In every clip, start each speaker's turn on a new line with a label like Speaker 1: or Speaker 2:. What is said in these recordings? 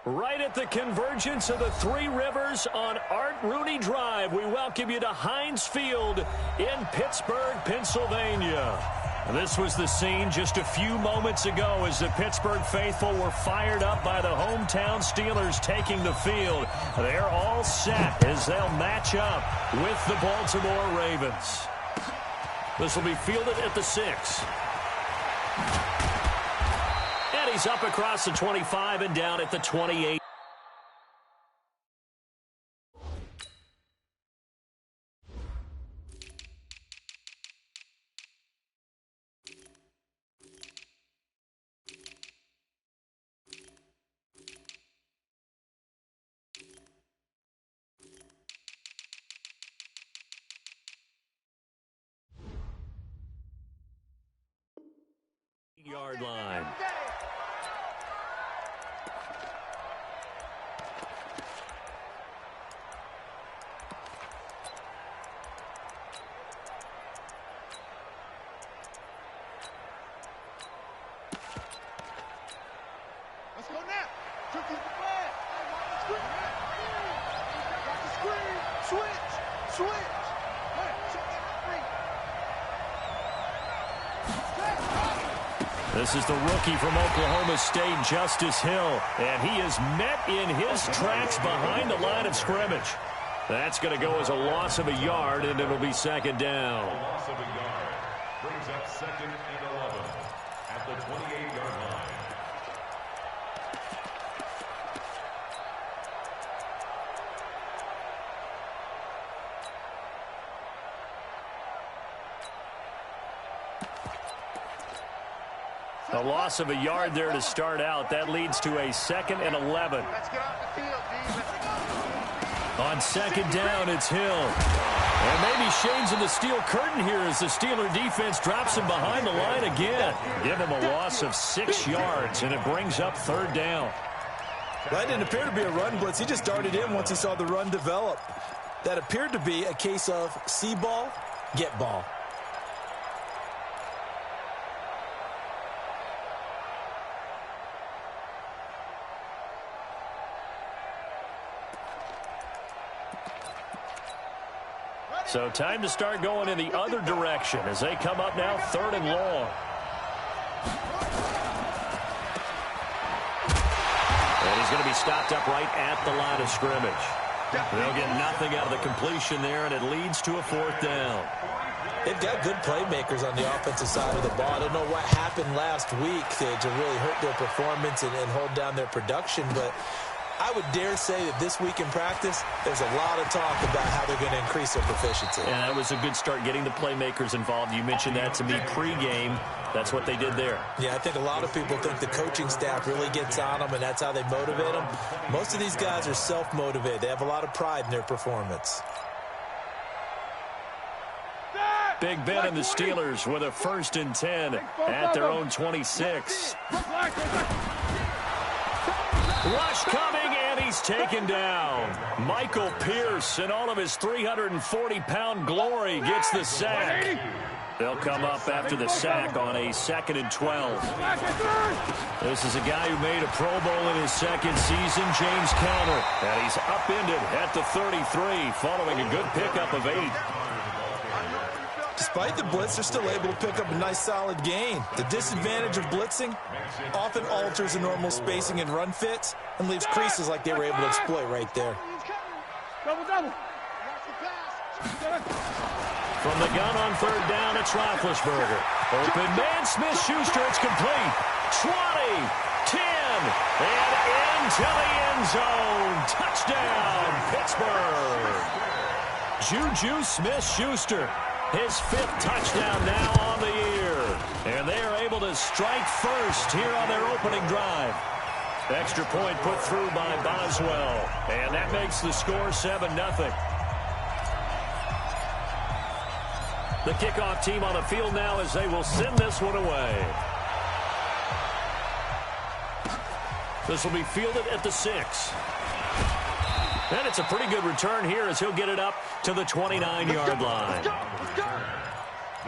Speaker 1: Right at the convergence of the Three Rivers on Art Rooney Drive, we welcome you to Heinz Field in Pittsburgh, Pennsylvania. This was the scene just a few moments ago as the Pittsburgh faithful were fired up by the hometown Steelers taking the field. They're all set as they'll match up with the Baltimore Ravens. This will be fielded at the 6. And he's up across the 25 and down at the 28. Yard line.
Speaker 2: Let's go now. Took his flag. Screen. Switch.
Speaker 1: This is the rookie from Oklahoma State, Justice Hill, and he is met in his tracks behind the line of scrimmage. That's going to go as a loss of a yard, and it'll be second down.
Speaker 3: A loss of a yard brings up 2nd and 11 at the 28-yard line.
Speaker 1: A loss of a yard there to start out. That leads to a 2nd and 11.
Speaker 2: Let's get off the field, D.
Speaker 1: On second down, it's Hill. And maybe shades of the steel curtain here as the Steeler defense drops him behind the line again. Give him a loss of 6 yards, and it brings up 3rd down.
Speaker 4: That didn't appear to be a run blitz. He just darted in once he saw the run develop. That appeared to be a case of see ball, get ball.
Speaker 1: So time to start going in the other direction as they come up now 3rd and long. And he's going to be stopped up right at the line of scrimmage. They'll get nothing out of the completion there, and it leads to a 4th down.
Speaker 4: They've got good playmakers on the offensive side of the ball. I don't know what happened last week to really hurt their performance and hold down their production, but I would dare say that this week in practice, there's a lot of talk about how they're going to increase their proficiency.
Speaker 1: And that was a good start getting the playmakers involved. You mentioned that to me pregame. That's what they did there.
Speaker 4: Yeah, I think a lot of people think the coaching staff really gets on them, and that's how they motivate them. Most of these guys are self-motivated. They have a lot of pride in their performance.
Speaker 1: Big Ben and the Steelers with a 1st and 10 at their own 26. Rush coming, and he's taken down. Michael Pierce, in all of his 340-pound glory, gets the sack. They'll come up after the sack on a 2nd and 12. This is a guy who made a Pro Bowl in his 2nd season, James Conner. And he's upended at the 33 following a good pickup of 8.
Speaker 4: Despite the blitz, they're still able to pick up a nice solid gain. The disadvantage of blitzing often alters the normal spacing and run fits and leaves creases like they were able to exploit right there.
Speaker 1: From the gun on 3rd down, it's Roethlisberger. Open man, Smith-Schuster, it's complete. 20, 10, and into the end zone. Touchdown, Pittsburgh. Juju Smith-Schuster. His 5th touchdown now on the year. And they are able to strike first here on their opening drive. Extra point put through by Boswell. And that makes the score 7-0. The kickoff team on the field now as they will send this one away. This will be fielded at the 6. And it's a pretty good return here as he'll get it up to the 29-yard line.
Speaker 3: The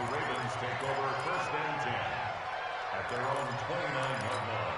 Speaker 3: Ravens take over 1st and 10 at their own 29-yard line.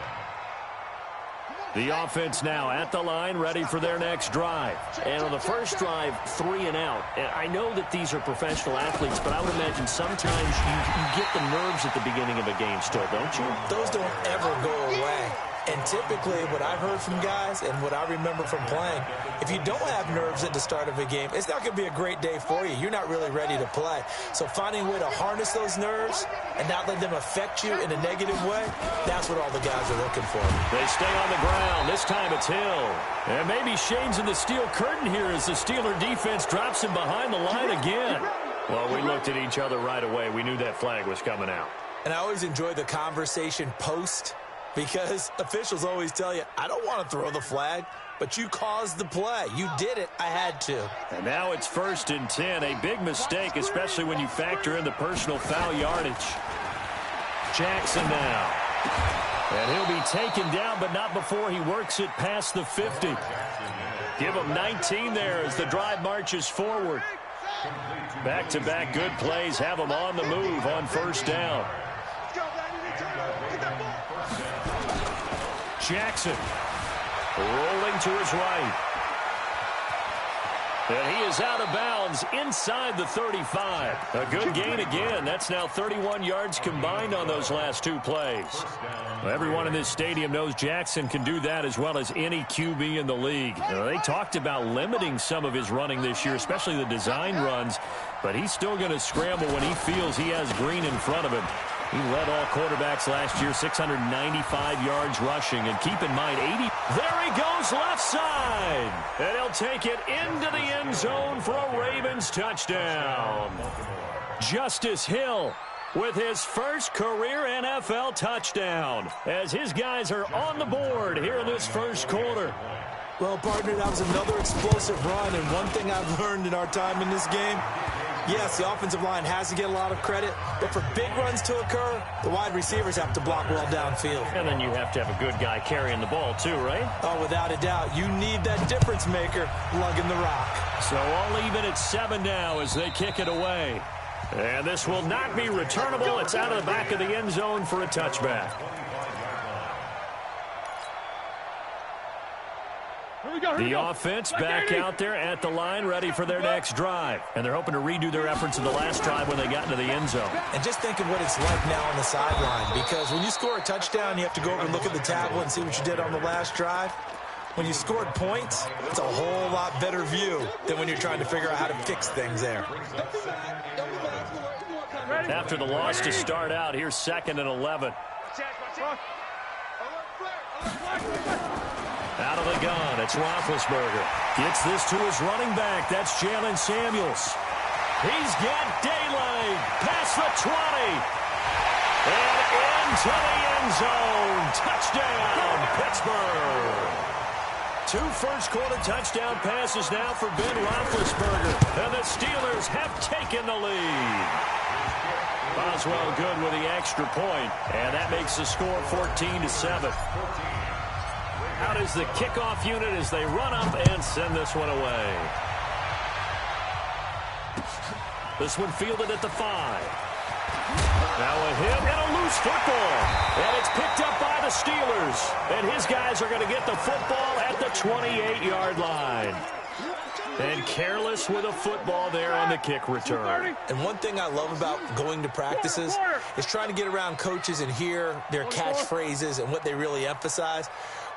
Speaker 1: The offense now at the line, ready for their next drive. And on the first drive, 3 and out. And I know that these are professional athletes, but I would imagine sometimes you get the nerves at the beginning of a game still, don't you?
Speaker 4: Those don't ever go away. And typically, what I've heard from guys and what I remember from playing, if you don't have nerves at the start of a game, it's not going to be a great day for you. You're not really ready to play. So finding a way to harness those nerves and not let them affect you in a negative way, that's what all the guys are looking for.
Speaker 1: They stay on the ground. This time it's Hill. And maybe Shane's in the steel curtain here as the Steeler defense drops him behind the line again. Well, we looked at each other right away. We knew that flag was coming out.
Speaker 4: And I always enjoy the conversation post, because officials always tell you, I don't want to throw the flag, but you caused the play. You did it. I had to.
Speaker 1: And now it's 1st and 10. A big mistake, especially when you factor in the personal foul yardage. Jackson now. And he'll be taken down, but not before he works it past the 50. Give him 19 there as the drive marches forward. Back-to-back good plays have him on the move on 1st down. Jackson rolling to his right. And he is out of bounds inside the 35. A good gain again. That's now 31 yards combined on those last 2 plays. Well, everyone in this stadium knows Jackson can do that as well as any QB in the league. They talked about limiting some of his running this year, especially the design runs, but he's still going to scramble when he feels he has green in front of him. He led all quarterbacks last year, 695 yards rushing. And keep in mind, 80. There he goes left side. And he'll take it into the end zone for a Ravens touchdown. Justice Hill with his first career NFL touchdown as his guys are on the board here in this first quarter.
Speaker 4: Well, partner, that was another explosive run. And one thing I've learned in our time in this game, yes, the offensive line has to get a lot of credit, but for big runs to occur, the wide receivers have to block well downfield.
Speaker 1: And then you have to have a good guy carrying the ball too, right?
Speaker 4: Oh, without a doubt. You need that difference maker lugging the rock.
Speaker 1: So all even at 7 now as they kick it away. And this will not be returnable. It's out of the back of the end zone for a touchback. The offense back out there at the line, ready for their next drive. And they're hoping to redo their efforts of the last drive when they got into the end zone.
Speaker 4: And just think of what it's like now on the sideline, because when you score a touchdown, you have to go over and look at the tablet and see what you did on the last drive. When you scored points, it's a whole lot better view than when you're trying to figure out how to fix things there.
Speaker 1: After the loss to start out, here's 2nd and 11. Out of the gun, it's Roethlisberger. Gets this to his running back. That's Jalen Samuels. He's got daylight past the 20. And into the end zone. Touchdown, Pittsburgh. 2 first-quarter touchdown passes now for Ben Roethlisberger. And the Steelers have taken the lead. Boswell good with the extra point. And that makes the score 14-7. Out is the kickoff unit as they run up and send this one away. This one fielded at the 5. Now a hit and a loose football. And it's picked up by the Steelers. And his guys are going to get the football at the 28-yard line. And careless with a football there on the kick return.
Speaker 4: And one thing I love about going to practices is trying to get around coaches and hear their catchphrases and what they really emphasize.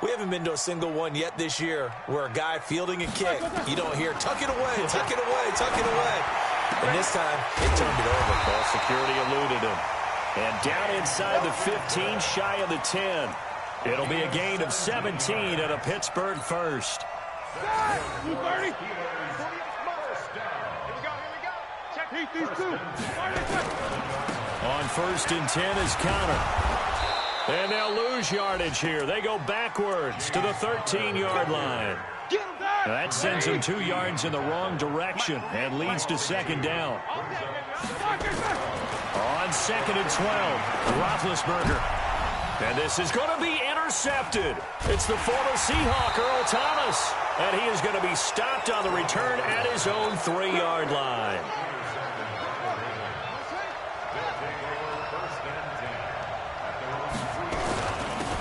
Speaker 4: We haven't been to a single one yet this year where a guy fielding a kick, you don't hear, tuck it away, tuck it away, tuck it away. And this time, they turned it over.
Speaker 1: Ball security eluded him. And down inside the 15, shy of the 10. It'll be a gain of 17 and a Pittsburgh first. On 1st and 10 is Connor. And they'll lose yardage here. They go backwards to the 13-yard line. That sends them 2 yards in the wrong direction and leads to 2nd down. On 2nd and 12, Roethlisberger. And this is going to be intercepted. It's the former Seahawk, Earl Thomas. And he is going to be stopped on the return at his own 3-yard line.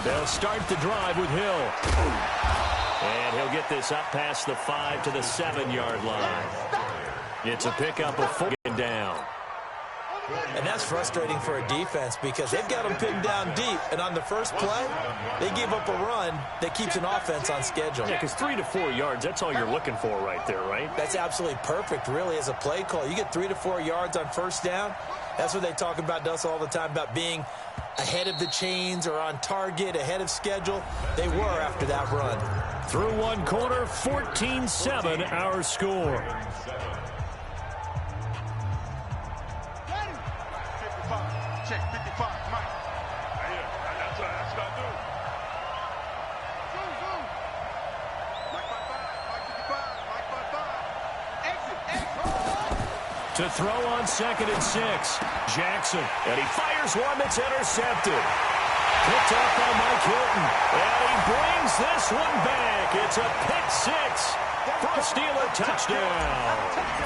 Speaker 1: They'll start the drive with Hill. And he'll get this up past the 5 to the 7-yard line. It's a pickup of 4 down.
Speaker 4: And that's frustrating for a defense because they've got them pinned down deep. And on the first play, they give up a run that keeps an offense on schedule.
Speaker 1: Yeah, because 3 to 4 yards, that's all you're looking for right there, right?
Speaker 4: That's absolutely perfect, really, as a play call. You get 3 to 4 yards on first down. That's what they talk about to us all the time, about being ahead of the chains or on target, ahead of schedule. They were after that run.
Speaker 1: Through one quarter, 14-7 our score.
Speaker 2: Check 55, Mike. That's what I do. Zoom. Mike 55, Mike 55. Exit.
Speaker 1: To throw on 2nd and 6. Jackson, and he fires one that's intercepted. Picked up by Mike Hilton, and he brings this one back. It's a pick 6 for a Steeler touchdown.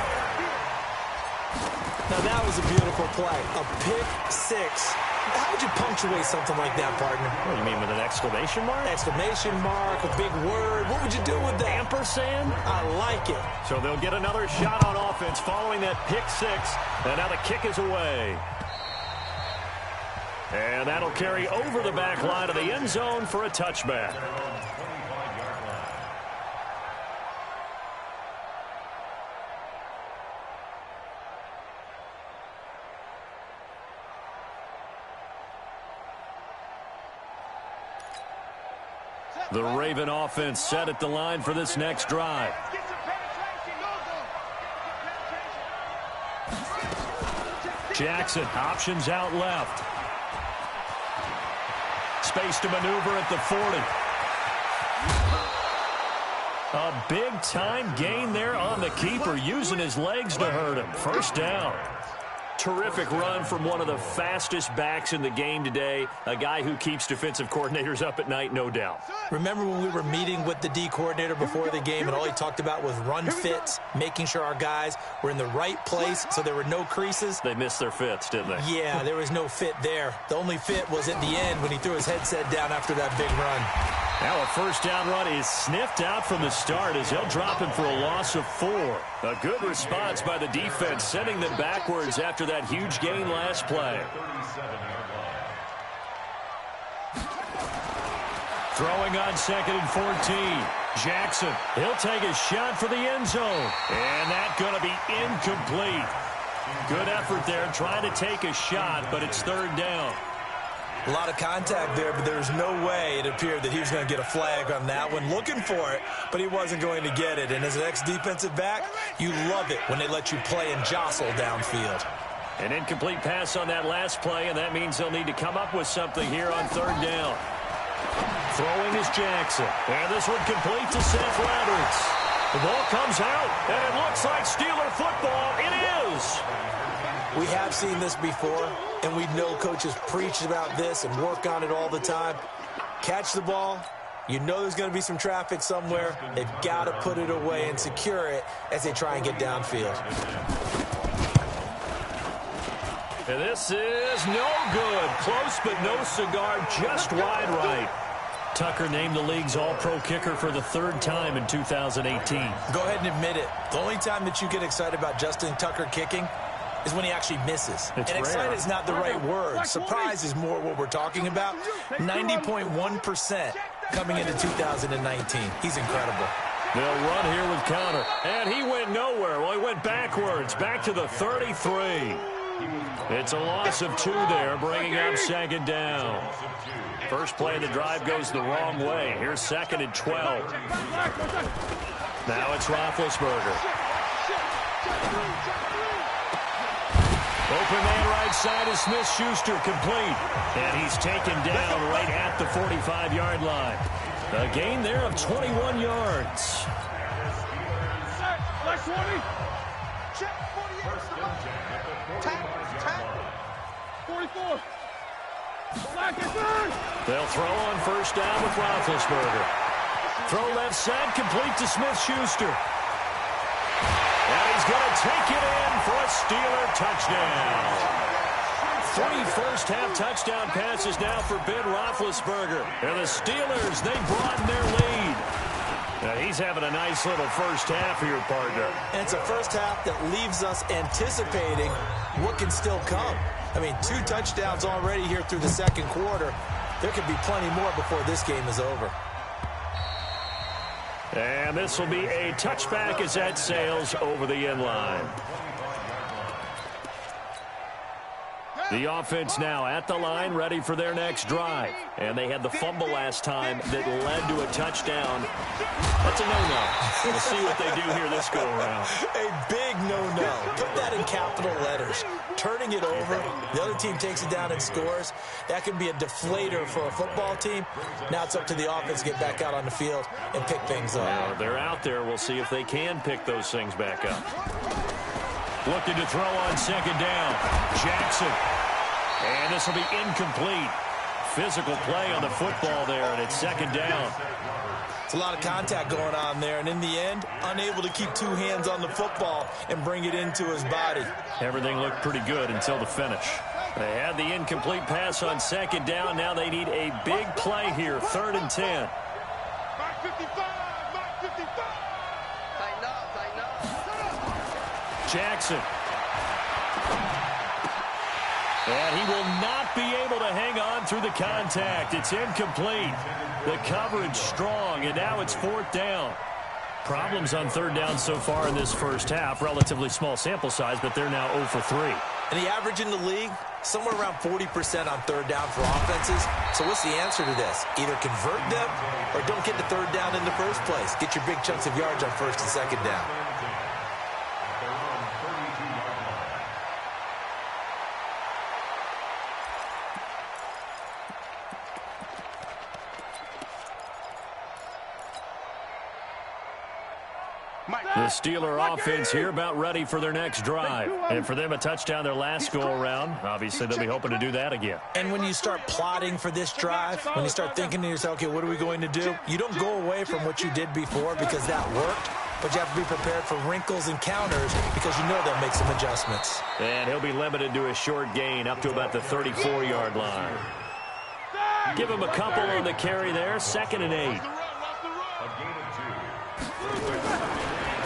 Speaker 4: Now, that was a beautiful play. A pick 6. How would you punctuate something like that, partner?
Speaker 1: What do you mean, with an exclamation mark?
Speaker 4: Exclamation mark, a big word. What would you do with that?
Speaker 1: Ampersand?
Speaker 4: I like it.
Speaker 1: So they'll get another shot on offense following that pick 6. And now the kick is away. And that'll carry over the back line of the end zone for a touchback. The Raven offense set at the line for this next drive. Jackson, options out left. Space to maneuver at the 40. A big-time gain there on the keeper, using his legs to hurt him. First down. Terrific run from one of the fastest backs in the game today, a guy who keeps defensive coordinators up at night, no doubt.
Speaker 4: Remember when we were meeting with the D coordinator before the game and all he talked about was run fits, making sure our guys were in the right place so there were no creases?
Speaker 1: They missed their fits, didn't they?
Speaker 4: Yeah, there was no fit there. The only fit was at the end when he threw his headset down after that big run.
Speaker 1: Now a first down run is sniffed out from the start as he'll drop him for a loss of 4. A good response by the defense, sending them backwards after that huge gain last play. Throwing on 2nd and 14. Jackson, he'll take a shot for the end zone. And that's going to be incomplete. Good effort there trying to take a shot, but it's 3rd down.
Speaker 4: A lot of contact there, but there's no way it appeared that he was going to get a flag on that one. Looking for it, but he wasn't going to get it. And as an ex-defensive back, you love it when they let you play and jostle downfield.
Speaker 1: An incomplete pass on that last play, and that means they'll need to come up with something here on 3rd down. Throwing is Jackson. And this one complete to Seth Roberts. The ball comes out, and it looks like Steeler football. It is.
Speaker 4: We have seen this before, and we know coaches preach about this and work on it all the time. Catch the ball. You know there's going to be some traffic somewhere. They've got to put it away and secure it as they try and get downfield.
Speaker 1: And this is no good. Close but no cigar, just wide right. Tucker named the league's all-pro kicker for the 3rd time in 2018.
Speaker 4: Go ahead and admit it. The only time that you get excited about Justin Tucker kicking is when he actually misses.
Speaker 1: It's
Speaker 4: and excited
Speaker 1: rare.
Speaker 4: is not the right word. Surprise is more what we're talking about. 90.1% coming into 2019. He's incredible.
Speaker 1: They'll run here with counter. And he went nowhere. Well, he went backwards. Back to the 33. It's a loss of 2 there, bringing up 2nd down. First play of the drive goes the wrong way. Here's 2nd and 12. Now it's Roethlisberger. Open man right side is Smith-Schuster, complete. And he's taken down right at the 45-yard line. A gain there of 21 yards.
Speaker 2: Black 20. Check 48. Tap. 44. Black is third.
Speaker 1: They'll throw on first down with Roethlisberger. Throw left side, complete to Smith-Schuster. And he's going to take it in for a Steeler touchdown. 3 first-half touchdown passes now for Ben Roethlisberger. And the Steelers, they broaden their lead. Now, he's having a nice little first half here, partner.
Speaker 4: And it's a first half that leaves us anticipating what can still come. I mean, 2 touchdowns already here through the second quarter. There could be plenty more before this game is over.
Speaker 1: And this will be a touchback as that sails over the end line. The offense now at the line, ready for their next drive. And they had the fumble last time that led to a touchdown. That's a no-no. We'll see what they do here this go-around.
Speaker 4: A big no-no. Put that in capital letters. Turning it over, the other team takes it down and scores. That can be a deflator for a football team. Now it's up to the offense to get back out on the field and pick things up.
Speaker 1: They're out there. We'll see if they can pick those things back up. Looking to throw on second down. Jackson. And this will be incomplete. Physical play on the football there, and it's second down.
Speaker 4: It's a lot of contact going on there, and in the end, unable to keep 2 hands on the football and bring it into his body.
Speaker 1: Everything looked pretty good until the finish. They had the incomplete pass on second down. Now they need a big play here, 3rd and 10.
Speaker 2: Mark 55, Mark 55. Tighten up.
Speaker 1: Jackson. And he will not be able to hang on through the contact. It's incomplete. The coverage strong, and now it's 4th down. Problems on 3rd down so far in this first half. Relatively small sample size, but they're now 0 for 3.
Speaker 4: And the average in the league, somewhere around 40% on 3rd down for offenses. So what's the answer to this? Either convert them or don't get the 3rd down in the first place. Get your big chunks of yards on 1st and 2nd down.
Speaker 1: The Steeler offense here about ready for their next drive. And for them, a touchdown their last go-around. Obviously, they'll be hoping to do that again.
Speaker 4: And when you start plotting for this drive, when you start thinking to yourself, okay, what are we going to do? You don't go away from what you did before because that worked. But you have to be prepared for wrinkles and counters because you know they'll make some adjustments.
Speaker 1: And he'll be limited to a short gain up to about the 34-yard line. Give him a couple on the carry there. 2nd and 8.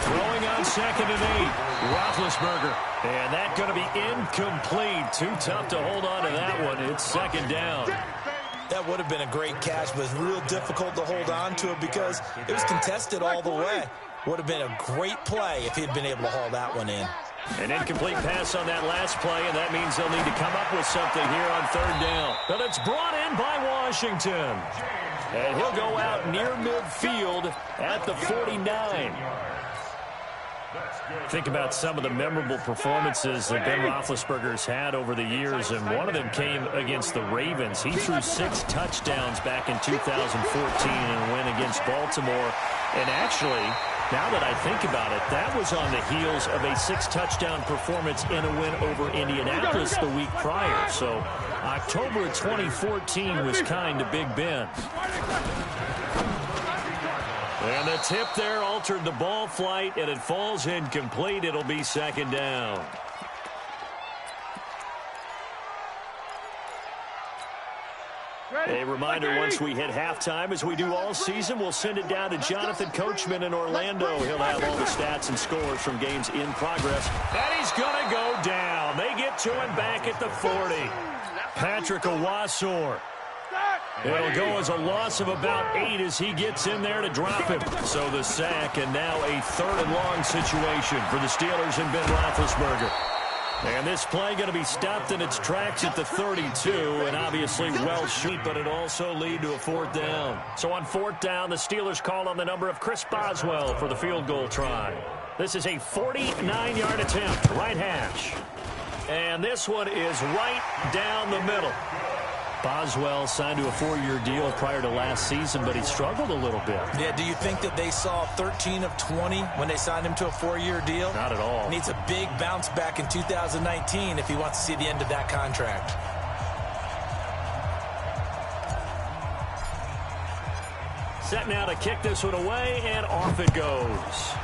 Speaker 1: Throwing on 2nd and 8. Roethlisberger. And that's going to be incomplete. Too tough to hold on to that one. It's 2nd down.
Speaker 4: That would have been a great catch, but it's real difficult to hold on to it because it was contested all the way. Would have been a great play if he had been able to haul that one in.
Speaker 1: An incomplete pass on that last play, and that means they'll need to come up with something here on 3rd down. But it's brought in by Washington. And he'll go out near midfield at the 49. Think about some of the memorable performances that Ben Roethlisberger's had over the years, and one of them came against the Ravens. He threw 6 touchdowns back in 2014 in a win against Baltimore. And actually, now that I think about it, that was on the heels of a 6-touchdown performance in a win over Indianapolis the week prior. So October of 2014 was kind to Big Ben. And the tip there altered the ball flight, and it falls incomplete. It'll be 2nd down. A reminder, once we hit halftime, as we do all season, we'll send it down to Jonathan Coachman in Orlando. He'll have all the stats and scores from games in progress. And he's going to go down. They get to him back at the 40. Patrick Owasor. It'll go as a loss of about 8 as he gets in there to drop him. So the sack, and now a 3rd and long situation for the Steelers and Ben Roethlisberger. And this play going to be stopped in its tracks at the 32, and obviously well shoot, but it also lead to a 4th down. So on 4th down, the Steelers call on the number of Chris Boswell for the field goal try. This is a 49-yard attempt, right hash. And this one is right down the middle. Boswell signed to a 4-year deal prior to last season, but he struggled a little bit.
Speaker 4: Yeah, do you think that they saw 13 of 20 when they signed him to a 4-year deal?
Speaker 1: Not at all.
Speaker 4: Needs a big bounce back in 2019 if he wants to see the end of that contract.
Speaker 1: Set now to kick this one away, and off it goes.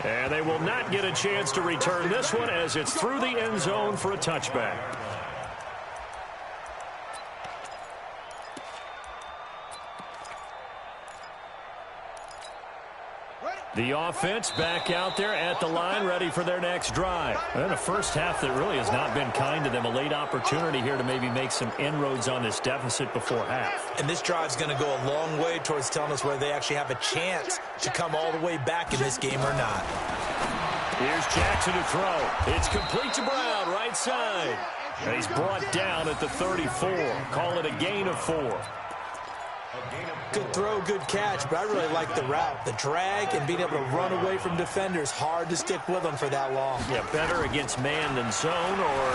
Speaker 1: And they will not get a chance to return this one as it's through the end zone for a touchback. The offense back out there at the line, ready for their next drive. And a first half that really has not been kind to them. A late opportunity here to maybe make some inroads on this deficit before half.
Speaker 4: And this drive's going to go a long way towards telling us whether they actually have a chance to come all the way back in this game or not.
Speaker 1: Here's Jackson to throw. It's complete to Brown, right side. And he's brought down at the 34. Call it a gain of 4.
Speaker 4: Good throw, good catch, but I really like the route. The drag and being able to run away from defenders, hard to stick with them for that long.
Speaker 1: Yeah, better against man than zone, or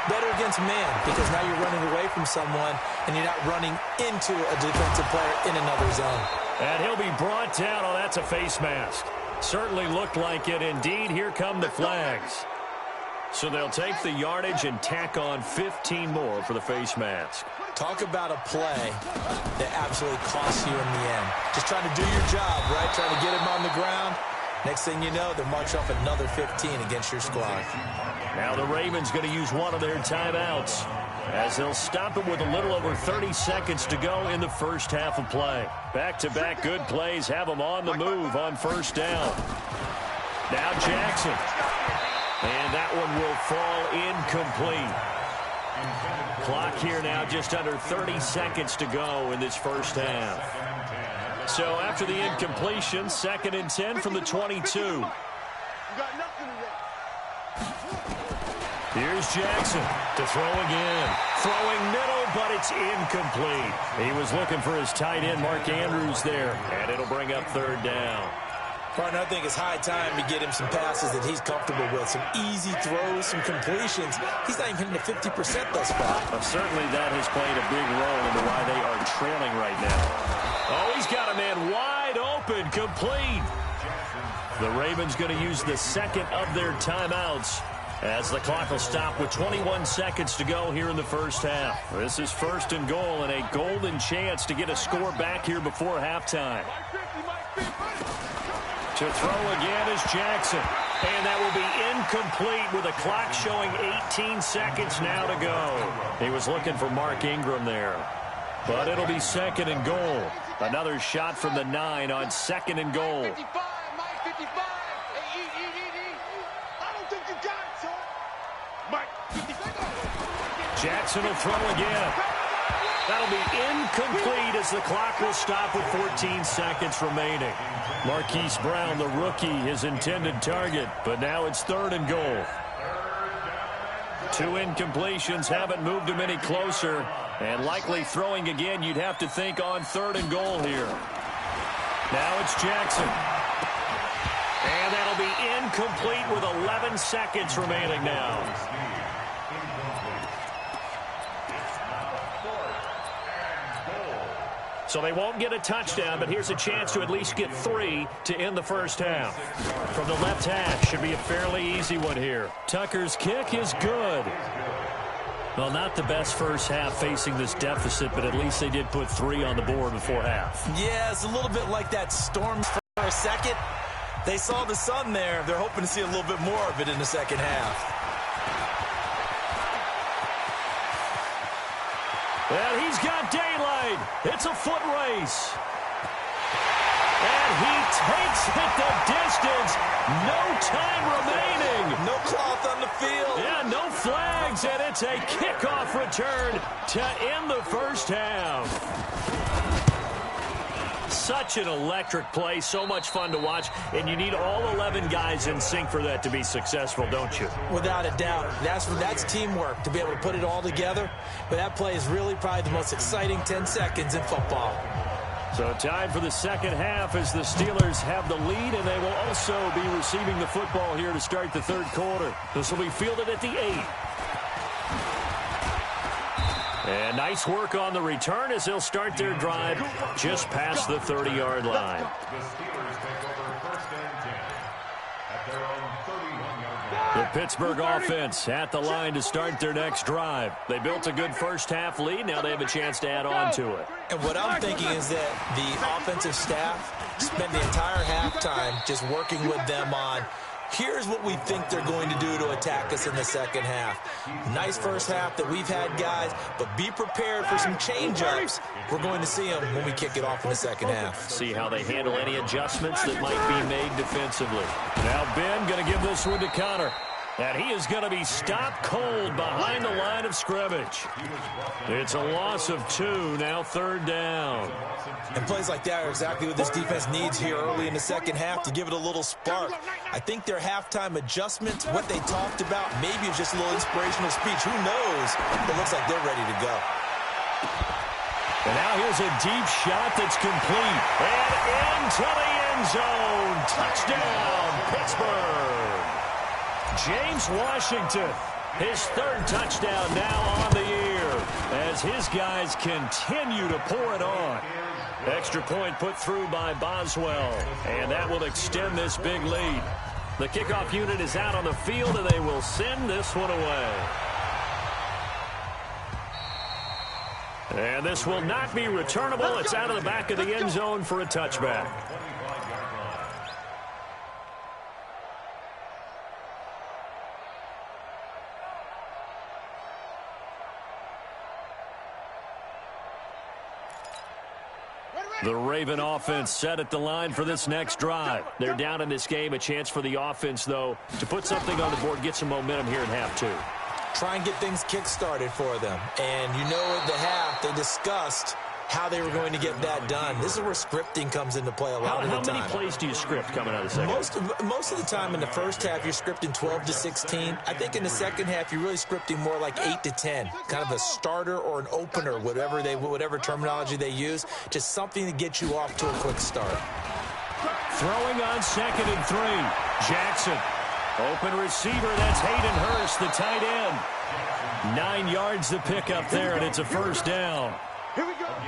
Speaker 4: better against man, because now you're running away from someone and you're not running into a defensive player in another zone.
Speaker 1: And he'll be brought down. Oh, that's a face mask. Certainly looked like it. Indeed, here come the flags. So they'll take the yardage and tack on 15 more for the face mask.
Speaker 4: Talk about a play that absolutely costs you in the end. Just trying to do your job, right? Trying to get him on the ground. Next thing you know, they're marching off another 15 against your squad.
Speaker 1: Now the Ravens going to use one of their timeouts as they'll stop it with a little over 30 seconds to go in the first half of play. Back-to-back good plays have them on the move on first down. Now Jackson. And that one will fall incomplete. Clock here now just under 30 seconds to go in this first half. So after the incompletion, 2nd and 10 from the 22. Here's Jackson to throw again. Throwing middle, but it's incomplete. He was looking for his tight end, Mark Andrews, there. And it'll bring up 3rd down.
Speaker 4: Partner, I think it's high time to get him some passes that he's comfortable with. Some easy throws, some completions. He's not even hitting the 50% thus far.
Speaker 1: Well, certainly that has played a big role into why they are trailing right now. Oh, he's got a man wide open, complete. The Ravens going to use the 2nd of their timeouts as the clock will stop with 21 seconds to go here in the first half. This is 1st and goal and a golden chance to get a score back here before halftime. To throw again is Jackson. And that will be incomplete with a clock showing 18 seconds now to go. He was looking for Mark Ingram there. But it'll be 2nd and goal. Another shot from the 9 on 2nd and goal. Jackson will throw again. That'll be incomplete as the clock will stop with 14 seconds remaining. Marquise Brown, the rookie, his intended target, but now it's 3rd and goal. 2 incompletions haven't moved him any closer, and likely throwing again, you'd have to think on 3rd and goal here. Now it's Jackson. And that'll be incomplete with 11 seconds remaining now. So they won't get a touchdown, but here's a chance to at least get 3 to end the first half. From the left hash, should be a fairly easy one here. Tucker's kick is good. Well, not the best first half facing this deficit, but at least they did put 3 on the board before half.
Speaker 4: Yeah, it's a little bit like that storm for a second. They saw the sun there. They're hoping to see a little bit more of it in the second half.
Speaker 1: And he's got daylight. It's a foot race. And he takes it the distance. No time remaining.
Speaker 4: No cloth on the field.
Speaker 1: Yeah, no flags, and it's a kickoff return to end the first half. Such an electric play, so much fun to watch, and you need all 11 guys in sync for that to be successful, don't you?
Speaker 4: Without a doubt. That's teamwork, to be able to put it all together. But that play is really probably the most exciting 10 seconds in football.
Speaker 1: So time for the second half as the Steelers have the lead, and they will also be receiving the football here to start the 3rd quarter. This will be fielded at the 8. And nice work on the return as they'll start their drive just past the 30-yard line.
Speaker 3: The Steelers take over 1st and 10 at their own 31-yard line.
Speaker 1: The Pittsburgh offense at the line to start their next drive. They built a good first half lead. Now they have a chance to add on to it.
Speaker 4: And what I'm thinking is that the offensive staff spend the entire halftime just working with them on, here's what we think they're going to do to attack us in the second half. Nice first half that we've had, guys, but be prepared for some change-ups. We're going to see them when we kick it off in the second half.
Speaker 1: See how they handle any adjustments that might be made defensively. Now Ben going to give this one to Connor. And he is going to be stopped cold behind the line of scrimmage. It's a loss of 2, now third down.
Speaker 4: And plays like that are exactly what this defense needs here early in the second half to give it a little spark. I think their halftime adjustments, what they talked about, maybe it's just a little inspirational speech. Who knows? But it looks like they're ready to go.
Speaker 1: And now here's a deep shot that's complete. And into the end zone. Touchdown, Pittsburgh. James Washington, his third touchdown now on the year as his guys continue to pour it on. Extra point put through by Boswell, and that will extend this big lead. The kickoff unit is out on the field, and they will send this one away. And this will not be returnable. It's out of the back of the end zone for a touchback. The Raven offense set at the line for this next drive. They're down in this game. A chance for the offense, though, to put something on the board, get some momentum here in half 2.
Speaker 4: Try and get things kick-started for them. And you know at the half, they discussed how they were going to get that done. This is where scripting comes into play a lot of the time.
Speaker 1: How many plays do you script coming out of the second half?
Speaker 4: Most of the time in the first half, you're scripting 12 to 16. I think in the second half, you're really scripting more like 8 to 10. Kind of a starter or an opener, whatever terminology they use. Just something to get you off to a quick start.
Speaker 1: Throwing on 2nd and 3. Jackson. Open receiver. That's Hayden Hurst, the tight end. 9 yards to pick up there, and it's a first down.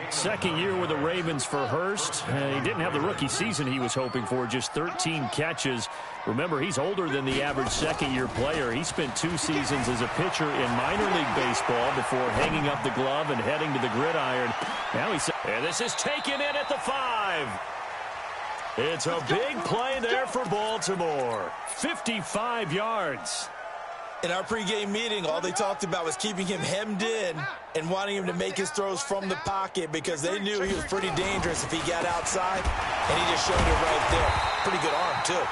Speaker 1: Second year with the Ravens for Hurst. He didn't have the rookie season he was hoping for, just 13 catches. Remember, he's older than the average second-year player. He spent 2 seasons as a pitcher in minor league baseball before hanging up the glove and heading to the gridiron. Now and this is taken in at the 5. It's a big play there for Baltimore. 55 yards.
Speaker 4: In our pregame meeting, all they talked about was keeping him hemmed in and wanting him to make his throws from the pocket because they knew he was pretty dangerous if he got outside, and he just showed it right there. Pretty good arm, too.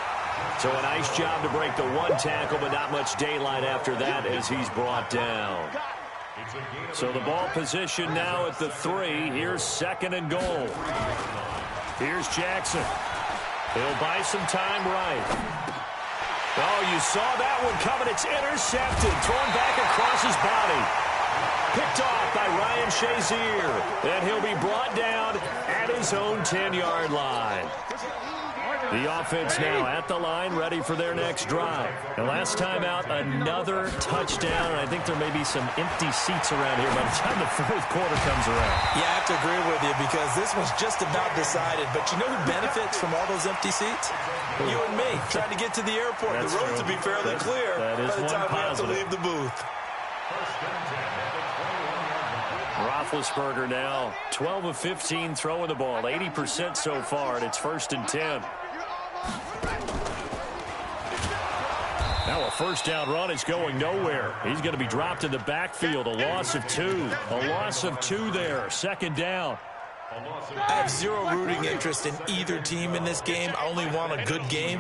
Speaker 1: So a nice job to break the 1 tackle, but not much daylight after that as he's brought down. So the ball position now at the 3. Here's 2nd and goal. Here's Jackson. He'll buy some time right. Oh, you saw that one coming. It's intercepted. Thrown back across his body. Picked off by Ryan Shazier. And he'll be brought down at his own 10-yard line. The offense now at the line, ready for their next drive. And last time out, another touchdown. And I think there may be some empty seats around here by the time the fourth quarter comes around.
Speaker 4: Yeah, I have to agree with you because this one's just about decided. But you know who benefits from all those empty seats? You and me, trying to get to the airport.
Speaker 1: That's
Speaker 4: the roads
Speaker 1: true.
Speaker 4: will be fairly clear
Speaker 1: by the time we have to
Speaker 4: leave the booth.
Speaker 1: Roethlisberger now 12 of 15 throwing the ball, 80% so far, and it's 1st and 10. Now a first down run is going nowhere. He's going to be dropped in the backfield. A loss of 2. A loss of 2 there. 2nd down.
Speaker 4: I have zero rooting interest in either team in this game. I only want a good game.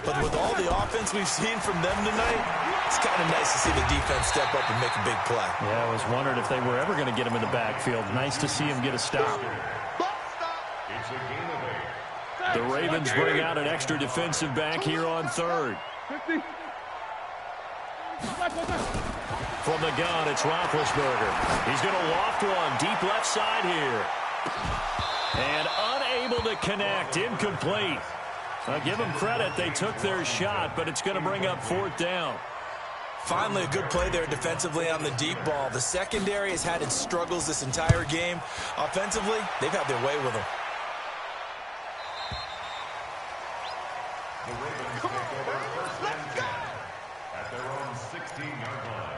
Speaker 4: But with all the offense we've seen from them tonight, it's kind of nice to see the defense step up and make a big play.
Speaker 1: Yeah, I was wondering if they were ever going to get him in the backfield. Nice to see him get a stop. The Ravens bring out an extra defensive back here on 3rd. From the gun, it's Roethlisberger. He's going to loft one deep left side here. And unable to connect, incomplete. I'll give them credit. They took their shot, but it's going to bring up 4th down.
Speaker 4: Finally, a good play there defensively on the deep ball. The secondary has had its struggles this entire game. Offensively, they've had their way with them.
Speaker 3: The Ravens take over 1st and 10 at their own 16-yard line.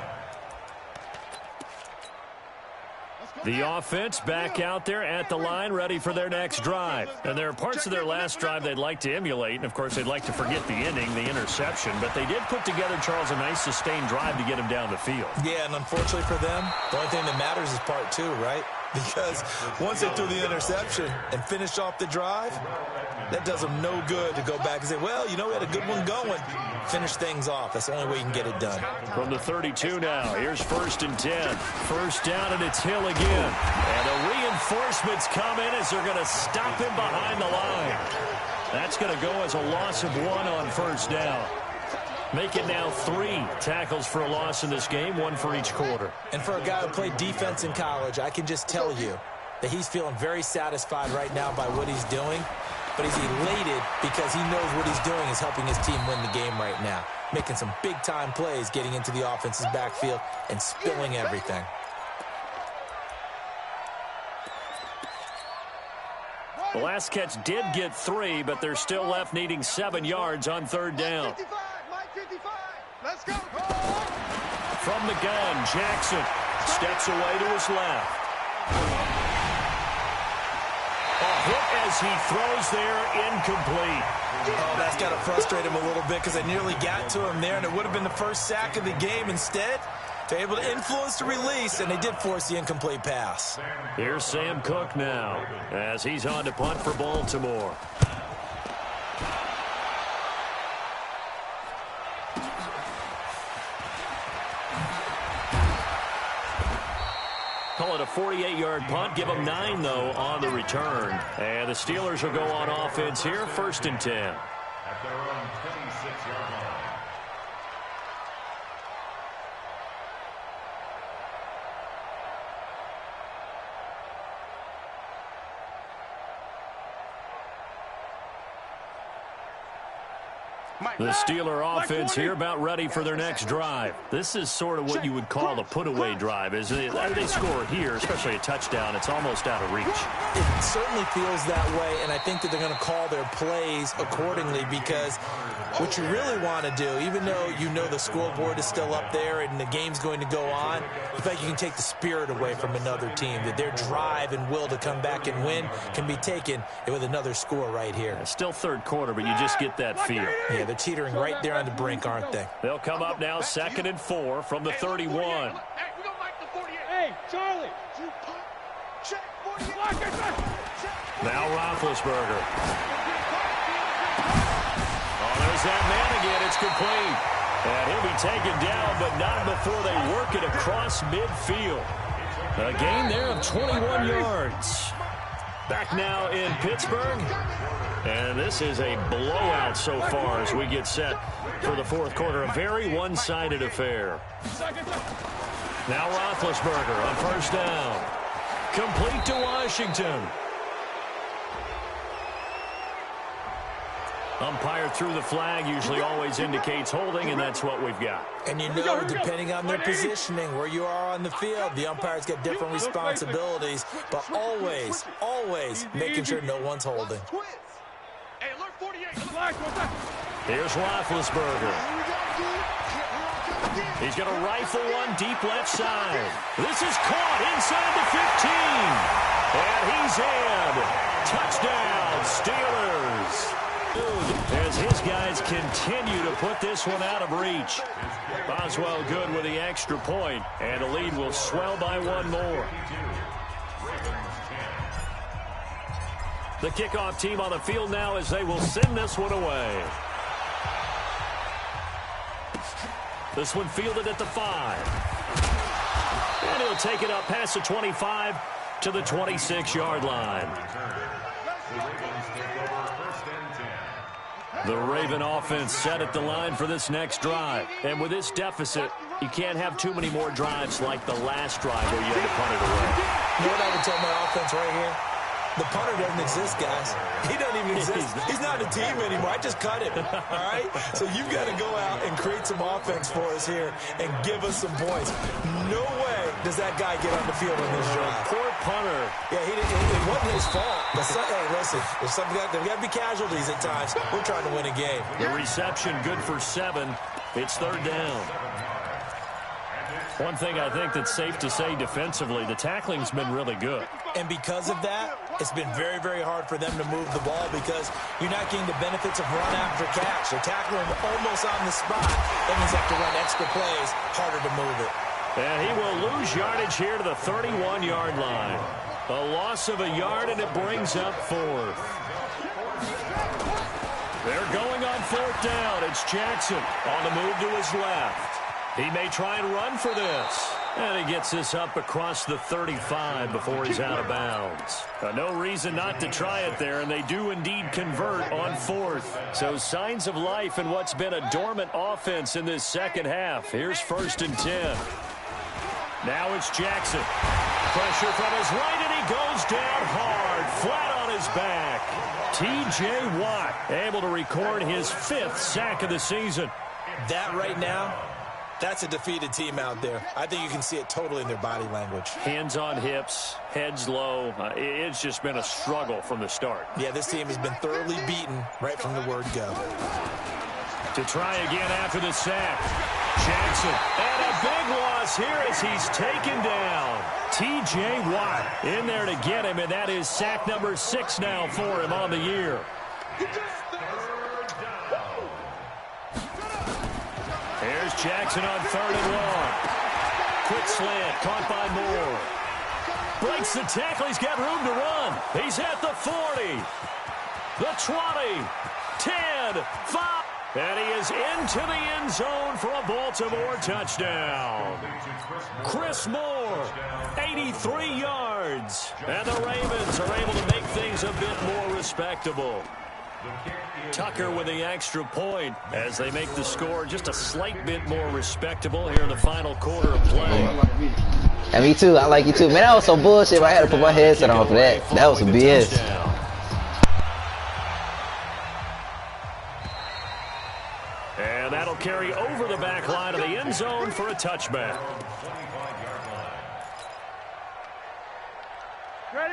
Speaker 1: The offense back out there at the line, ready for their next drive. And there are parts of their last drive they'd like to emulate, and, of course, they'd like to forget the inning, the interception. But they did put together, Charles, a nice sustained drive to get him down the field. Yeah, and unfortunately for them, the only thing that matters is part two, right? Because once they threw the interception and finished off the drive, that does them no good to go back and say, well, you know, we had a good one going. Finish things off. That's the only way you can get it done. From the 32 now, here's 1st and 10. First down, and it's Hill again. And the reinforcements come in as they're going to stop him behind the line. That's going to go as a loss of 1 on first down. Make it now 3 tackles for a loss in this game, 1 for each quarter. And for a guy who played defense in college, I can just tell you that he's feeling very satisfied right now by what he's doing. But he's elated because he knows what he's doing is helping his team win the game right now. Making some big-time plays, getting into the offense's backfield and spilling everything. The last catch did get 3, but they're still left needing 7 yards on 3rd down.
Speaker 2: Let's go.
Speaker 1: From the gun, Jackson steps away to his left. A hit as he throws there, incomplete. Oh, that's got to frustrate him a little bit because they nearly got to him there, and it would have been the first sack of the game. Instead, they're able to influence the release, and they did force the incomplete pass. Here's Sam Cook now as he's on to punt for Baltimore. Call it a 48-yard punt. Give them 9, though, on the return. And the Steelers will go on offense here, 1st and 10.
Speaker 3: At their own 26-yard line.
Speaker 1: The Steeler offense here about ready for their next drive. This is sort of what you would call a put-away drive, isn't it? They score here, especially a touchdown. It's almost out of reach. It certainly feels that way, and I think that they're going to call their plays accordingly because what you really want to do, even though you know the scoreboard is still up there and the game's going to go on, I think you can take the spirit away from another team, that their drive and will to come back and win can be taken with another score right here. It's still 3rd quarter, but you just get that feel. Yeah, they're teetering right there on the brink, aren't they? They'll come up now 2nd and 4 from the 31.
Speaker 2: Hey, we don't like the 48. Hey, Charlie.
Speaker 1: Now Roethlisberger. Oh, there's that man again. It's complete. And he'll be taken down, but not before they work it across midfield. A gain there of 21 yards. Back now in Pittsburgh. And this is a blowout so far as we get set for the 4th quarter. A very one-sided affair. Now Roethlisberger on 1st down. Complete to Washington. Umpire threw the flag, usually always indicates holding, and that's what we've got. And you know, depending on their positioning, where you are on the field, the umpire's got different responsibilities, but always, always making sure no one's holding. Here's Roethlisberger. He's going to rifle one deep left side. This is caught inside the 15. And he's in. Touchdown, Steelers. As his guys continue to put this one out of reach. Boswell good with the extra point, and the lead will swell by 1 more. The kickoff team on the field now as they will send this one away. This one fielded at the 5. And he'll take it up past the 25 to the 26-yard line. The Raven offense set at the line for this next drive. And with this deficit, you can't have too many more drives like the last drive where you had to punt it away. You know what I would tell my offense right here? The punter doesn't exist, guys. He doesn't even exist. He's not a team anymore. I just cut him, all right? So you've got to go out and create some offense for us here and give us some points. No way does that guy get on the field on this drive. Poor punter. Yeah, it wasn't his fault. But hey, listen, there's got to be casualties at times. We're trying to win a game. The reception good for 7. It's 3rd down. One thing I think that's safe to say defensively, the tackling's been really good.
Speaker 4: And because of that, it's been very, very hard for them to move the ball because you're not getting the benefits of run after catch. They're tackling almost on the spot. That means they have to run extra plays, harder to move it.
Speaker 1: And he will lose yardage here to the 31-yard line. A loss of a yard, and it brings up fourth. They're going on fourth down. It's Jackson on the move to his left. He may try and run for this. And he gets this up across the 35 before he's out of bounds. No reason not to try it there, and they do indeed convert on fourth. So signs of life in what's been a dormant offense in this second half. Here's 1st and 10. Now it's Jackson. Pressure from his right, and he goes down hard, flat on his back. T.J. Watt able to record his 5th sack of the season.
Speaker 4: That right now, that's a defeated team out there. I think you can see it totally in their body language.
Speaker 1: Hands on hips, heads low. It's just been a struggle from the start.
Speaker 4: Yeah, this team has been thoroughly beaten right from the word go.
Speaker 1: To try again after the sack. Jackson. And a big loss here as he's taken down. T.J. Watt in there to get him, and that is sack number 6 now for him on the year. Here's Jackson on 3rd and long. Quick slant, caught by Moore. Breaks the tackle, he's got room to run. He's at the 40, the 20, 10, 5. And he is into the end zone for a Baltimore touchdown. Chris Moore, 83 yards. And the Ravens are able to make things a bit more respectable. Tucker with the extra point as they make the score just a slight bit more respectable here in the final quarter of play.
Speaker 5: And me too. I like you too. Man, that was some bullshit. I had to put my headset on for that. That was some BS.
Speaker 1: And that'll carry over the back line of the end zone for a touchback.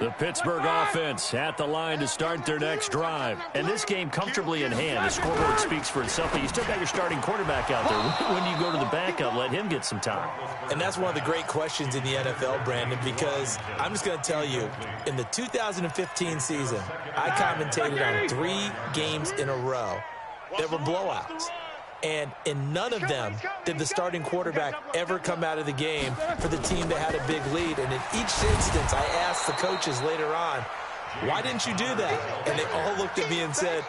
Speaker 1: The Pittsburgh offense at the line to start their next drive. And this game comfortably in hand. The scoreboard speaks for itself, but you still got your starting quarterback out there. When do you go to the backup, let him get some time?
Speaker 4: And that's one of the great questions in the NFL, Brandon, because I'm just going to tell you, in the 2015 season, I commentated on 3 games in a row that were blowouts. And in none of them did the starting quarterback ever come out of the game for the team that had a big lead. And in each instance, I asked the coaches later on, why didn't you do that? And they all looked at me and said,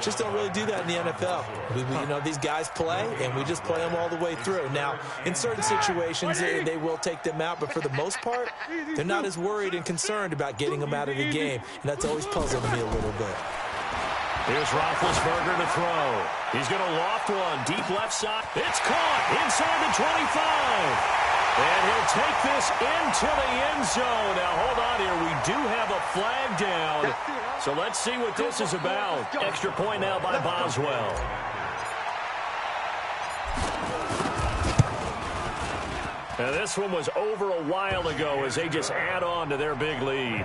Speaker 4: just don't really do that in the NFL. You know, these guys play, and we just play them all the way through. Now, in certain situations, they will take them out, but for the most part, they're not as worried and concerned about getting them out of the game. And that's always puzzled me a little bit.
Speaker 1: Here's Roethlisberger to throw. He's going to loft one deep left side. It's caught inside the 25. And he'll take this into the end zone. Now, hold on here. We do have a flag down. So let's see what this is about. Extra point now by Boswell. Now, this one was over a while ago as they just add on to their big lead.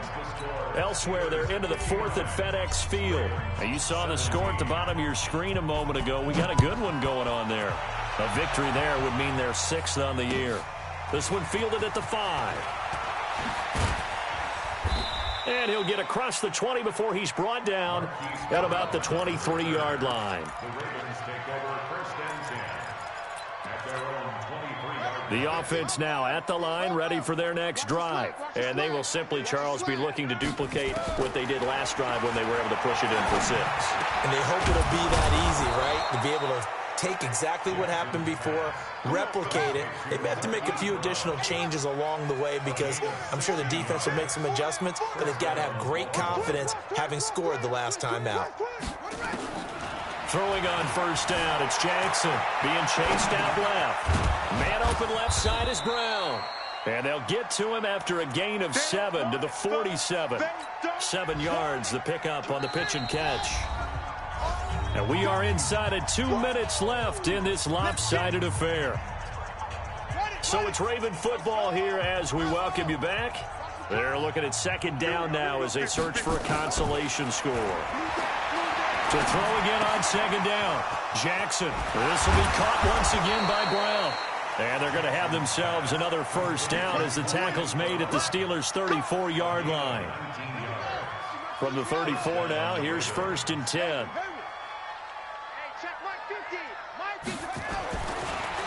Speaker 1: Elsewhere, they're into the 4th at FedEx Field. Now, you saw the score at the bottom of your screen a moment ago. We got a good one going on there. A victory there would mean they're 6th on the year. This one fielded at the 5. And he'll get across the 20 before he's brought down at about the 23-yard line. The offense now at the line, ready for their next drive. And they will simply, Charles, be looking to duplicate what they did last drive when they were able to push it in for 6.
Speaker 4: And they hope it'll be that easy, right? To be able to take exactly what happened before, replicate it. They may have to make a few additional changes along the way because I'm sure the defense will make some adjustments, but they've got to have great confidence having scored the last time out.
Speaker 1: Throwing on first down, it's Jackson being chased out left. Man open left side is Brown. And they'll get to him after a gain of 7 to the 47. 7 yards, the pickup on the pitch and catch. And we are inside of 2 minutes left in this lopsided affair. So it's Raven football here as we welcome you back. They're looking at second down now as they search for a consolation score. To throw again on second down. Jackson. This will be caught once again by Brown. And they're going to have themselves another first down as the tackle's made at the Steelers' 34-yard line. From the 34 now, here's 1st and 10.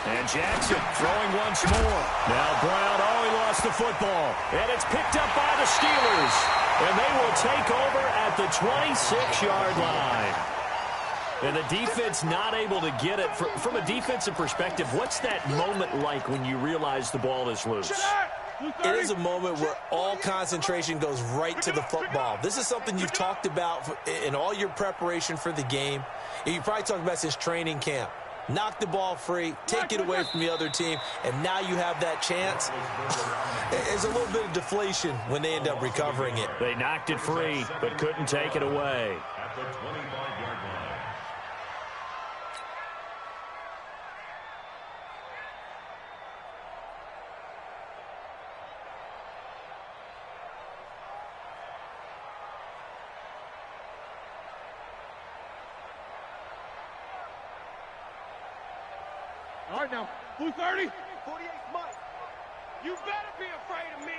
Speaker 1: And Jackson throwing once more. Now Brown, he lost the football. And it's picked up by the Steelers. And they will take over at the 26-yard line. And the defense not able to get it. From a defensive perspective, what's that moment like when you realize the ball is loose?
Speaker 4: It is a moment where all concentration goes right to the football. This is something you've talked about in all your preparation for the game. You probably talked about since training camp. Knock the ball free, take it away from the other team, and now you have that chance. There's a little bit of deflation when they end up recovering it.
Speaker 1: They knocked it free, but couldn't take it away.
Speaker 3: At the 25-yard line.
Speaker 2: All right, now, blue 30. 48, Mike. You better be afraid of me.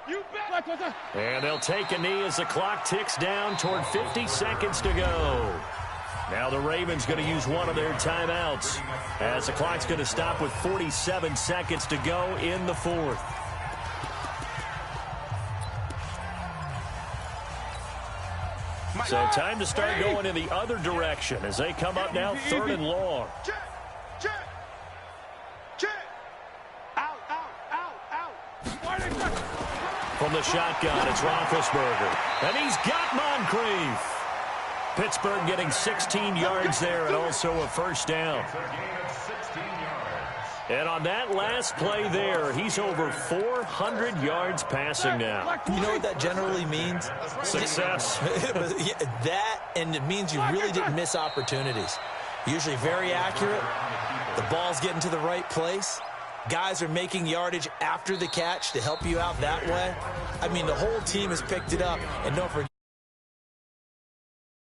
Speaker 2: You better.
Speaker 1: And they'll take a knee as the clock ticks down toward 50 seconds to go. Now the Ravens going to use one of their timeouts as the clock's going to stop with 47 seconds to go in the 4th. So time to start going in the other direction as they come up now 3rd and long. From the shotgun, it's Roethlisberger. And he's got Moncrief. Pittsburgh getting 16 yards there and also a first down. And on that last play there, he's over 400 yards passing now.
Speaker 4: You know what that generally means?
Speaker 1: Success.
Speaker 4: That, and it means you really didn't miss opportunities. Usually very accurate. The ball's getting to the right place. Guys are making yardage after the catch to help you out that way. I mean, the whole team has picked it up. And don't forget,